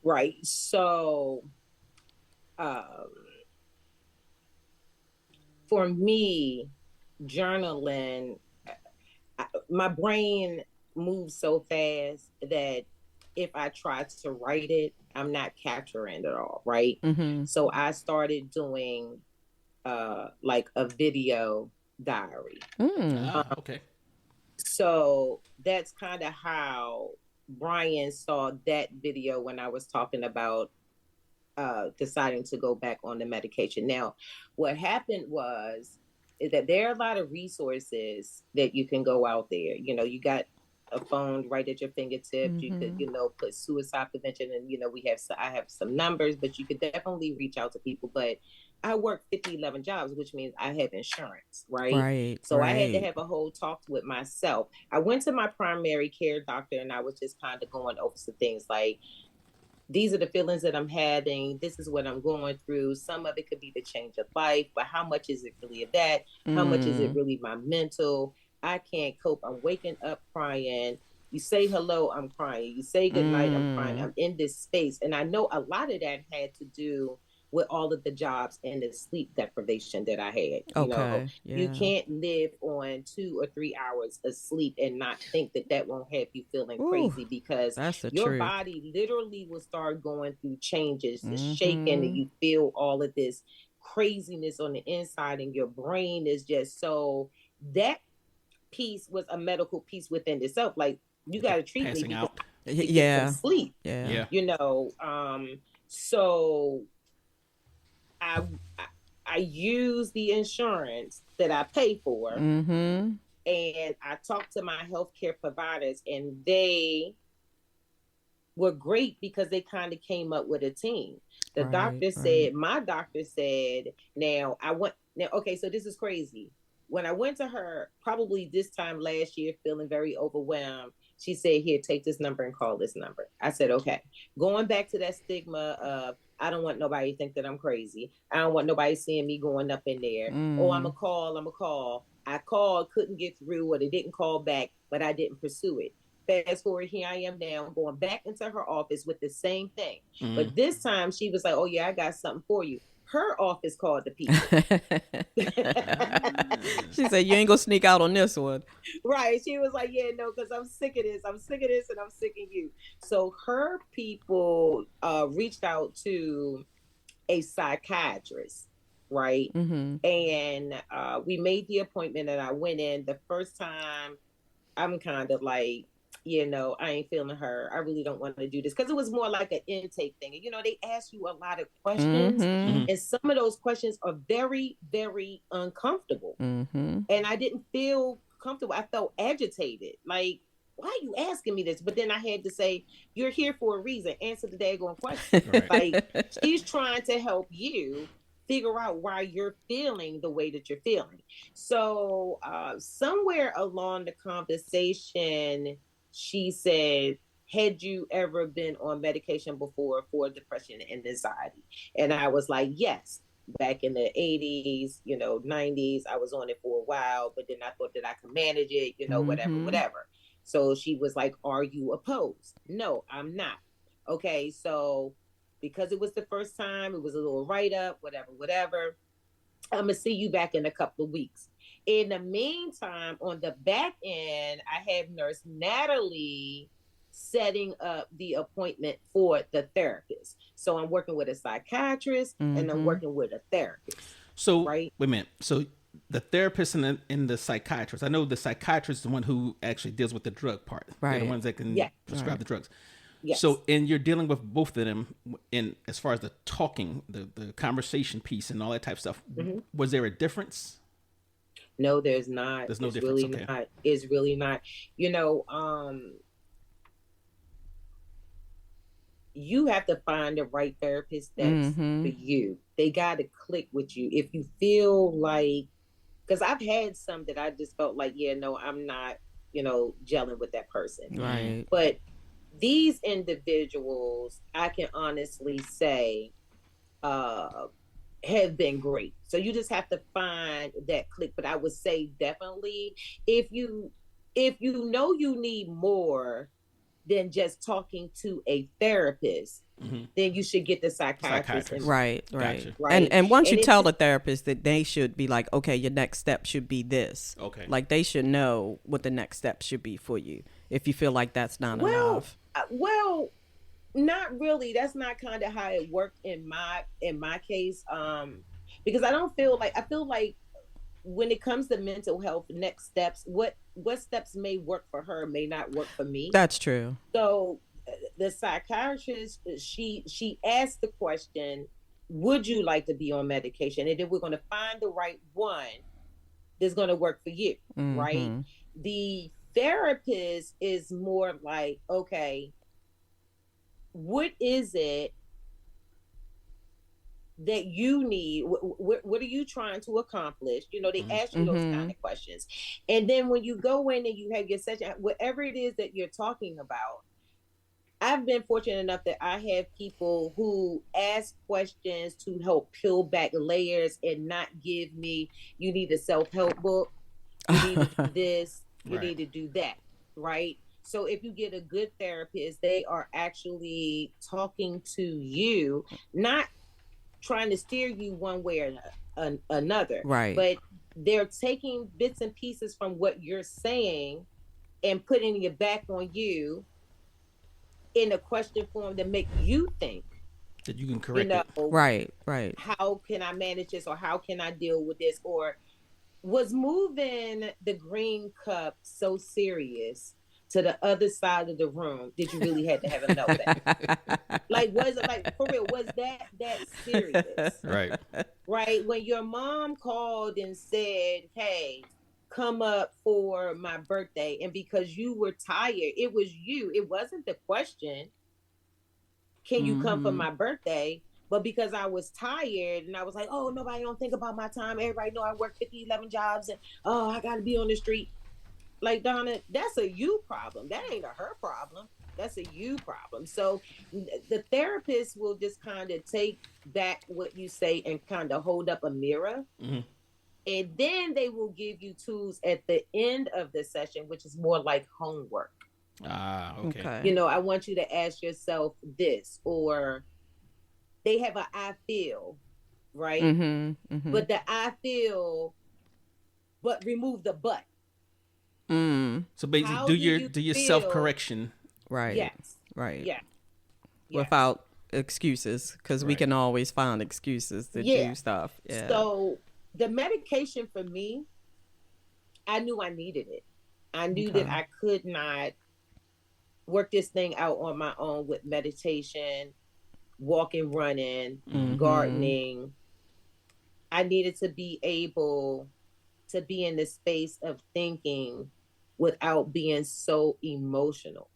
Right. So, for me, journaling, my brain moves so fast that if I try to write it, I'm not capturing it all, right? Mm-hmm. So I started doing like a video diary. Okay. So that's kind of how Brian saw that video when I was talking about deciding to go back on the medication. Now, what happened is that there are a lot of resources that you can go out there. You got a phone right at your fingertips. You could, put suicide prevention, and I have some numbers, but you could definitely reach out to people. But I work 11 jobs, which means I have insurance, right? Right. So I had to have a whole talk with myself. I went to my primary care doctor, and I was just kind of going over some things like, these are the feelings that I'm having. This is what I'm going through. Some of it could be the change of life, but how much is it really of that? How much is it really my mental? I can't cope. I'm waking up crying. You say hello, I'm crying. You say goodnight, I'm crying. I'm in this space. And I know a lot of that had to do with all of the jobs and the sleep deprivation that I had. You can't live on 2 or 3 hours of sleep and not think that won't have you feeling crazy, because your body literally will start going through changes, shaking, and you feel all of this craziness on the inside, and your brain is just so. That piece was a medical piece within itself. Like, you got to treat me because I get some sleep. So I use the insurance that I pay for, and I talked to my healthcare providers, and they were great because they kind of came up with a team. My doctor said, now Now, okay, so this is crazy. When I went to her, probably this time last year, feeling very overwhelmed, she said, here, take this number and call this number. I said, okay. Going back to that stigma of, I don't want nobody to think that I'm crazy. I don't want nobody seeing me going up in there. Oh, I'm a call. I called, couldn't get through, or they didn't call back, but I didn't pursue it. Fast forward, here I am now, going back into her office with the same thing. But this time she was like, oh yeah, I got something for you. Her office called the people. She said, you ain't gonna sneak out on this one. Right. She was like, yeah, no, because I'm sick of this. I'm sick of this and I'm sick of you. So her people reached out to a psychiatrist, right? And we made the appointment and I went in. The first time, I'm kind of like, you know, I ain't feeling her. I really don't want to do this, because it was more like an intake thing. And, you know, they ask you a lot of questions, and some of those questions are very, very uncomfortable. And I didn't feel comfortable. I felt agitated. Like, why are you asking me this? But then I had to say, you're here for a reason. Answer the daggone question. Right. Like, she's trying to help you figure out why you're feeling the way that you're feeling. So somewhere along the conversation, she said, had you ever been on medication before for depression and anxiety? And I was like, yes. Back in the 80s, you know, 90s, I was on it for a while, but then I thought that I could manage it, you know, whatever. So she was like, are you opposed? No, I'm not. Okay, so because it was the first time, it was a little write-up, whatever. I'm going to see you back in a couple of weeks. In the meantime, on the back end, I have Nurse Natalie setting up the appointment for the therapist. So I'm working with a psychiatrist and I'm working with a therapist. So, right? Wait a minute. So the therapist and the psychiatrist, I know the psychiatrist is the one who actually deals with the drug part. Right. They're the ones that can prescribe the drugs. Yes. So, and you're dealing with both of them in as far as the talking, the conversation piece and all that type of stuff. Was there a difference? No, there's not. There's no it's difference. Really not. It's really not. You know, you have to find the right therapist that's for you. They got to click with you. If you feel like, because I've had some that I just felt like, yeah, no, I'm not, you know, gelling with that person. Right. But these individuals, I can honestly say, have been great. So you just have to find that click. But I would say definitely, if you know you need more than just talking to a therapist, then you should get the psychiatrist. Right. Gotcha. Right. And once you tell the therapist that, they should be like, okay, your next step should be this. Okay. Like, they should know what the next step should be for you if you feel like that's not enough. Well, not really. That's not kind of how it worked in my case. Because I feel like when it comes to mental health, next steps, what steps may work for her may not work for me. That's true. So the psychiatrist, she asked the question, would you like to be on medication? And then we're going to find the right one that's going to work for you, right? The therapist is more like, okay, what is it that you need? What are you trying to accomplish? You know, they ask you those kind of questions. And then when you go in and you have your session, whatever it is that you're talking about, I've been fortunate enough that I have people who ask questions to help peel back layers and not give me, you need a self-help book, you need to do this, you need to do that, right? So if you get a good therapist, they are actually talking to you, not trying to steer you one way or another, right? But they're taking bits and pieces from what you're saying and putting it back on you in a question form to make you think that you can correct it. Right. How can I manage this, or how can I deal with this, or was moving the green cup so serious to the other side of the room? Did you really have to have a that? Like, was it like, for real, was that serious? Right. When your mom called and said, hey, come up for my birthday, and because you were tired, it was you, it wasn't the question, can you come for my birthday? But because I was tired and I was like, oh, nobody don't think about my time. Everybody know I work 50, 11 jobs and, oh, I got to be on the street. Like, Donna, that's a you problem. That ain't a her problem. That's a you problem. So the therapist will just kind of take back what you say and kind of hold up a mirror. Mm-hmm. And then they will give you tools at the end of the session, which is more like homework. Ah, okay. You know, I want you to ask yourself this, or they have a I feel, right? Mm-hmm, mm-hmm. But the I feel, but remove the but. So basically, do your self-correction. Right. Yes. Right. Yeah. Without excuses, because we can always find excuses to do stuff. Yeah. So the medication for me, I knew I needed it. I knew that I could not work this thing out on my own with meditation, walking, running, gardening. I needed to be able to be in the space of thinking without being so emotional.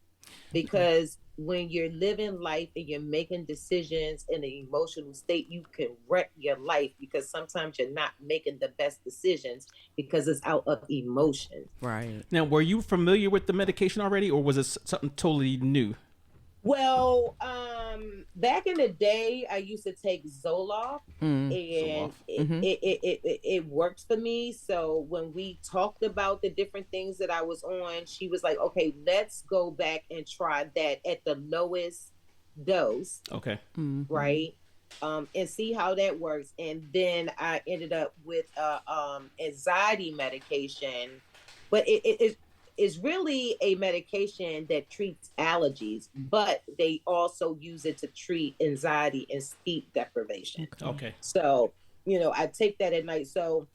Because when you're living life and you're making decisions in an emotional state, you can wreck your life because sometimes you're not making the best decisions because it's out of emotion. Right. Now, were you familiar with the medication already, or was it something totally new? Well, back in the day, I used to take Zoloft, and it worked for me. So when we talked about the different things that I was on, she was like, "Okay, let's go back and try that at the lowest dose." Okay. Right. And see how that works. And then I ended up with anxiety medication, but it is really a medication that treats allergies, but they also use it to treat anxiety and sleep deprivation. Okay. So, you know, I take that at night. So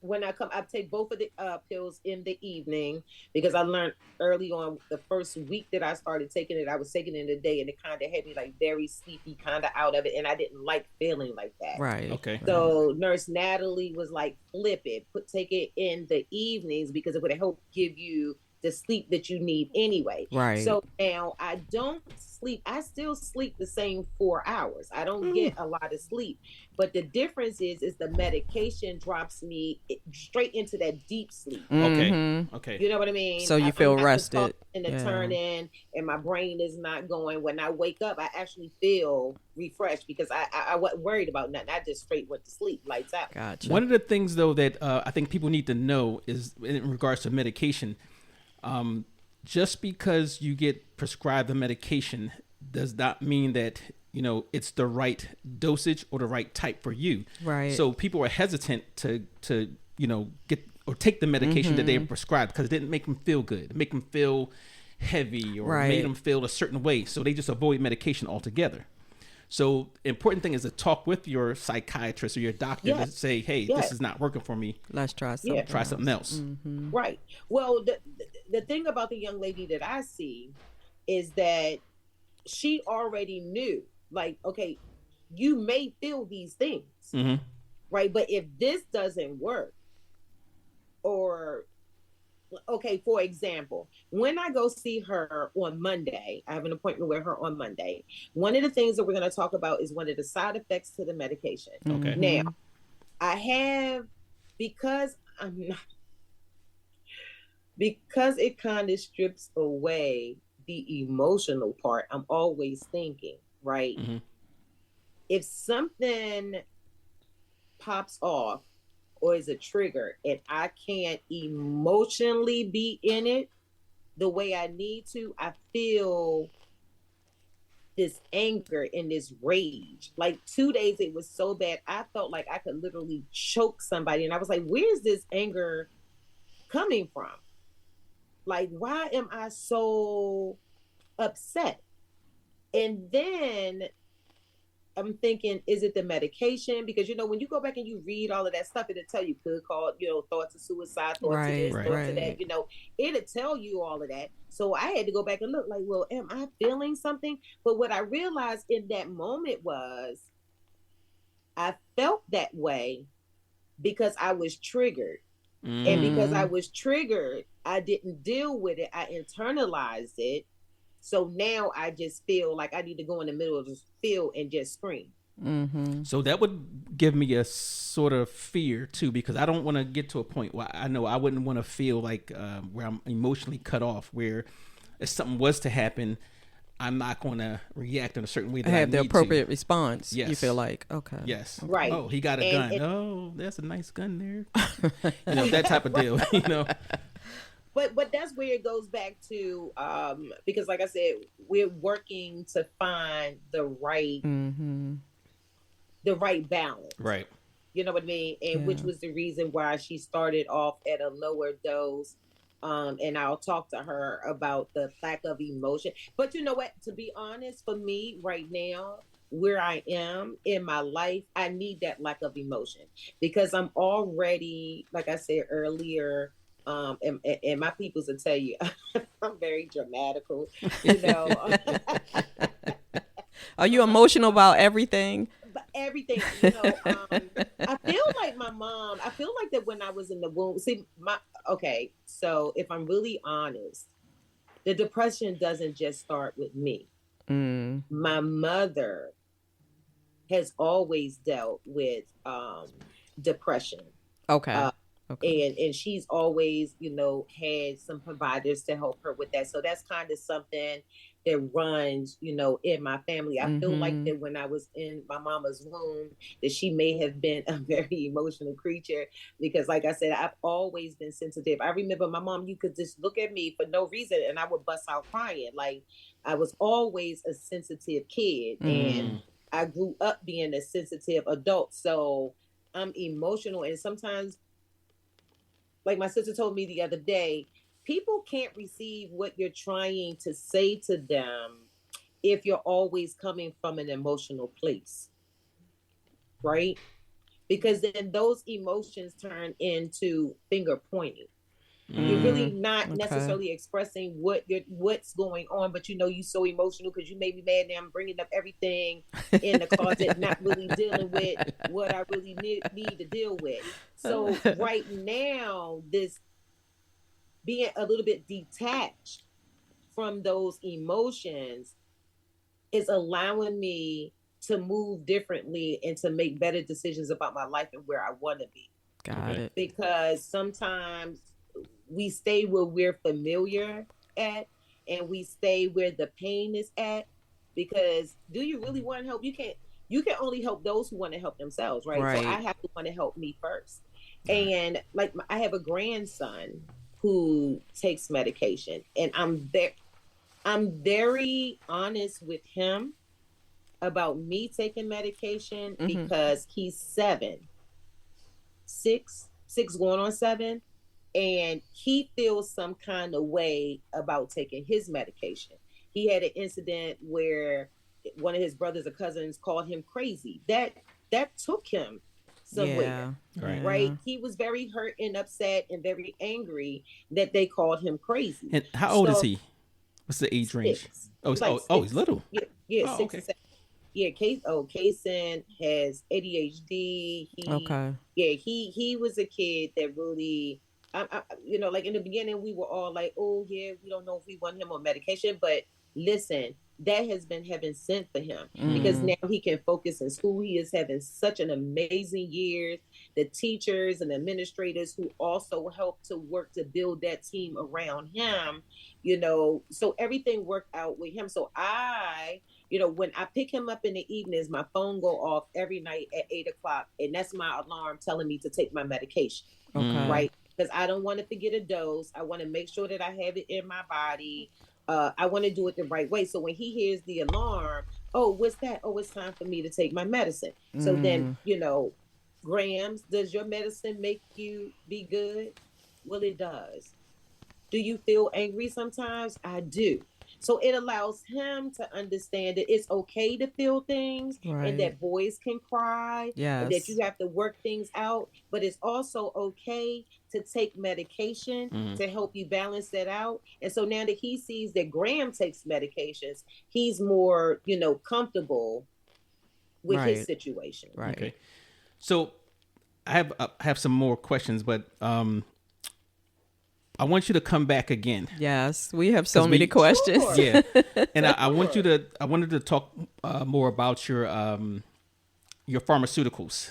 when I come, I take both of the pills in the evening because I learned early on the first week that I started taking it, I was taking it in the day and it kind of had me like very sleepy, kind of out of it. And I didn't like feeling like that. Right. Okay. So Nurse Natalie was like, flip it, take it in the evenings because it would help give you the sleep that you need anyway. Right. So now I don't sleep. I still sleep the same 4 hours. I don't get a lot of sleep. But the difference is the medication drops me straight into that deep sleep. Okay. You know what I mean? So you feel rested. And the turn in, and my brain is not going. When I wake up, I actually feel refreshed because I wasn't worried about nothing. I just straight went to sleep, lights out. Gotcha. One of the things, though, that I think people need to know is in regards to medication, just because you get prescribed the medication does not mean that, you know, it's the right dosage or the right type for you. Right. So people are hesitant to you know, get or take the medication that they're prescribed because it didn't make them feel good, make them feel heavy, or made them feel a certain way. So they just avoid medication altogether. So important thing is to talk with your psychiatrist or your doctor to say, hey, this is not working for me. Let's try something. Try something else. Right. Well, the thing about the young lady that I see is that she already knew, like, okay, you may feel these things, right? But if this doesn't work, or, okay, for example, when I go see her on Monday, I have an appointment with her on Monday. One of the things that we're going to talk about is one of the side effects to the medication. Okay. Now, I have, because it kind of strips away the emotional part, I'm always thinking, right? If something pops off or is a trigger and I can't emotionally be in it the way I need to, I feel this anger and this rage. Like 2 days, it was so bad. I felt like I could literally choke somebody. And I was like, where's this anger coming from? Like, why am I so upset? And then I'm thinking, is it the medication? Because, you know, when you go back and you read all of that stuff, it'll tell you could cause, you know, thoughts of suicide, thoughts of this, thoughts of that, you know, it'll tell you all of that. So I had to go back and look like, well, am I feeling something? But what I realized in that moment was I felt that way because I was triggered. And because I was triggered, I didn't deal with it. I internalized it. So now I just feel like I need to go in the middle of the field and just scream. Mm-hmm. So that would give me a sort of fear too, because I don't want to get to a point where I know I wouldn't want to feel like where I'm emotionally cut off, where if something was to happen, I'm not going to react in a certain way that I have the need appropriate to. response. Yes. You feel like, okay. Yes. Right. Oh, he got a And gun. Oh, that's a nice gun there. That type of deal, But that's where it goes back to, because like I said, we're working to find the right balance. Right. You know what I mean? And which was the reason why she started off at a lower dose. And I'll talk to her about the lack of emotion. But you know what? To be honest, for me right now, where I am in my life, I need that lack of emotion, because I'm already, like I said earlier, and my peoples will tell you, I'm very dramatical, Are you emotional about everything? But everything, I feel like my mom, I feel like that when I was in the womb, so if I'm really honest, the depression doesn't just start with me. My mother has always dealt with depression. Okay. And she's always, had some providers to help her with that. So that's kind of something that runs, in my family. I feel like that when I was in my mama's womb, that she may have been a very emotional creature, because like I said, I've always been sensitive. I remember my mom, you could just look at me for no reason and I would bust out crying. Like, I was always a sensitive kid, and I grew up being a sensitive adult. So I'm emotional, and sometimes, like my sister told me the other day, people can't receive what you're trying to say to them if you're always coming from an emotional place, right? Because then those emotions turn into finger pointing. You're really not necessarily expressing what's going on, but you're so emotional because you made me mad. Now I'm bringing up everything in the closet, not really dealing with what I really need to deal with. So right now, this being a little bit detached from those emotions is allowing me to move differently and to make better decisions about my life and where I want to be. Got it. Because sometimes we stay where we're familiar at, and we stay where the pain is at, because do you really want to help? You can only help those who want to help themselves, right? So I have to want to help me first. And like, I have a grandson who takes medication, and I'm very honest with him about me taking medication, because he's 6 going on 7. And he feels some kind of way about taking his medication. He had an incident where one of his brothers or cousins called him crazy. That took him somewhere, right? He was very hurt and upset and very angry that they called him crazy. And how old is he? What's the age range? 6. He's little. Yeah, 6 or 7. Yeah, Kaysen has ADHD. He was a kid that really, like in the beginning, we were all like, oh yeah, we don't know if we want him on medication, but listen, that has been heaven sent for him, because now he can focus in school. He is having such an amazing year. The teachers and administrators who also help to work to build that team around him, so everything worked out with him. So when I pick him up in the evenings, my phone go off every night at 8:00, and that's my alarm telling me to take my medication, right? Because I don't want to forget a dose. I want to make sure that I have it in my body. I want to do it the right way. So when he hears the alarm, oh, what's that? Oh, it's time for me to take my medicine. So then, Grams, does your medicine make you be good? Well, it does. Do you feel angry sometimes? I do. So it allows him to understand that it's okay to feel things, and that boys can cry, and that you have to work things out, but it's also okay to take medication to help you balance that out. And so now that he sees that Graham takes medications, he's more, comfortable with his situation. Right. Okay. So I have some more questions, but I want you to come back again. Yes, we have so many questions. Sure. Yeah, and I wanted to talk more about your your pharmaceuticals.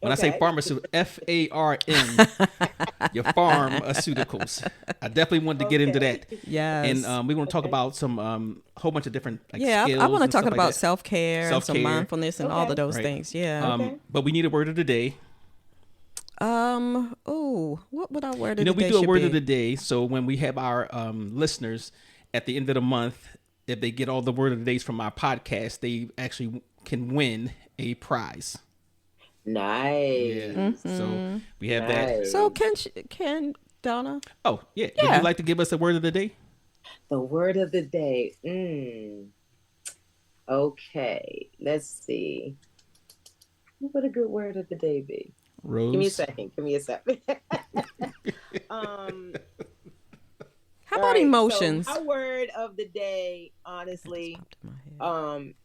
When I say Okay. pharmaceutical, FARM, your pharmaceuticals. I definitely wanted to get into that. Yes. And we want to talk about some whole bunch of different skills. I want to and talk stuff about like that. self-care and some mindfulness and all of those Right. things. Yeah. But we need a word of the day. What would our word of the day We do a should word be? of the day. So when we have our listeners at the end of the month, if they get all the word of the days from our podcast, they actually can win a prize. Nice. Yeah. So we have that. So can Donna? Oh, yeah. Would you like to give us a word of the day? The word of the day. Okay. Let's see. What would a good word of the day be? Rose. Give me a second. How about emotions? So our word of the day, honestly,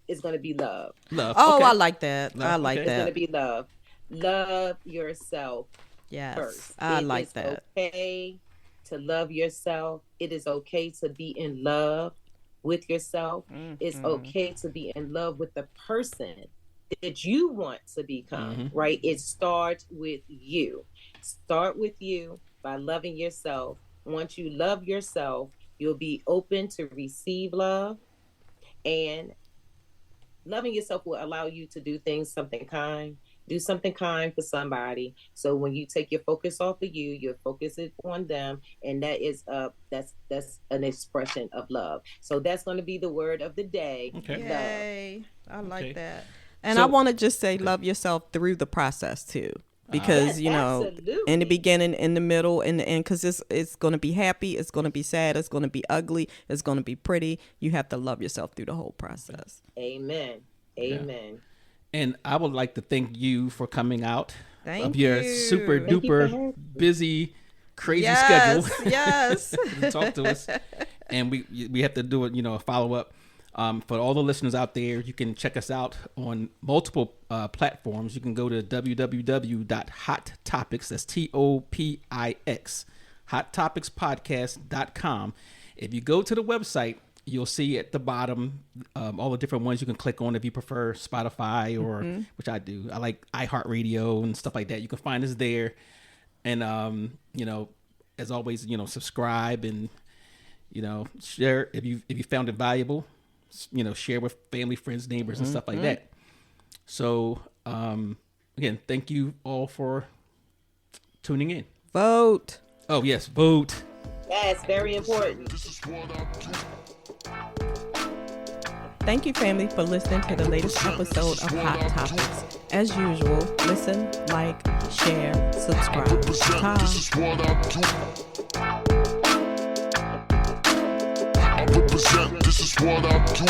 is going to be love. Love. Oh, Okay. I like that. Love, I like okay. It's going to that. be love. Love yourself Yes, first. I It like is that. okay to love yourself. It is okay to be in love with yourself. It's okay to be in love with the person that you want to become, right? It starts with you. Start with you by loving yourself. Once you love yourself, you'll be open to receive love, and loving yourself will allow you to do something kind for somebody. So when you take your focus off of you, your focus is on them, and that is that's an expression of love. So that's going to be the word of the day. Okay. Love. Yay. I like Okay. that. And So- I want to just say love yourself through the process too. Because, Yes, in the absolutely. beginning, in the middle, in the end, because it's going to be happy, it's going to be sad, it's going to be ugly, it's going to be pretty. You have to love yourself through the whole process. Amen. Amen. And I would like to thank you for coming out Thank of your you. super Thank you for having duper me. busy, crazy Yes, schedule. yes. to talk to us. And we have to do it, a follow up. For all the listeners out there, you can check us out on multiple platforms. You can go to www.hottopix, that's TOPIX, hottopicspodcast.com. If you go to the website, you'll see at the bottom all the different ones you can click on if you prefer Spotify or, which I do. I like iHeartRadio and stuff like that. You can find us there. And, as always, subscribe and, share if you found it valuable. Share with family, friends, neighbors, and stuff like that. So, again, thank you all for tuning in. Vote. Oh, yes, vote. That's very important. Thank you, family, for listening to the latest episode of Hot Topics. As usual, listen, like, share, subscribe. Ta. Represent, this is what I do.